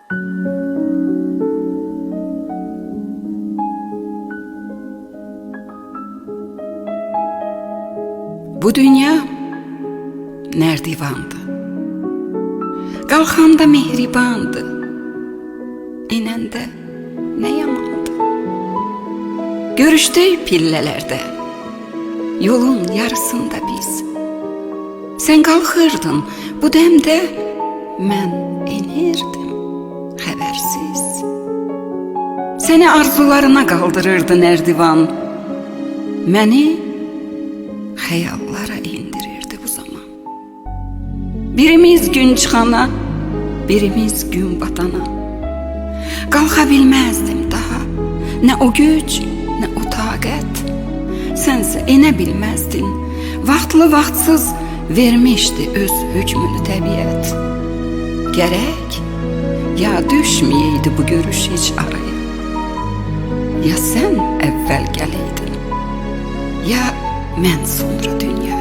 Bu dünya nərdivandı, qalxanda mehribandı, enəndə nə yamandı. Görüşdük pillələrdə, yolun yarısında biz. Sən qalxırdın, bu dəmdə mən enirdim xəbərsiz. Səni arzularına qaldırırdı nərdivan, məni xəyallara indirirdi bu zaman. Birimiz gün çıxana, birimiz gün batana. Qalxa bilməzdim daha, nə o güc, nə o taqət. Sənsə enə bilməzdin, vaxtlı vaxtsız vermişdi öz hökmünü təbiət. Gərək ya düşməyəydi bu görüş heç araya, ya sən əvvəl gələydin, ya mən sonra dünya.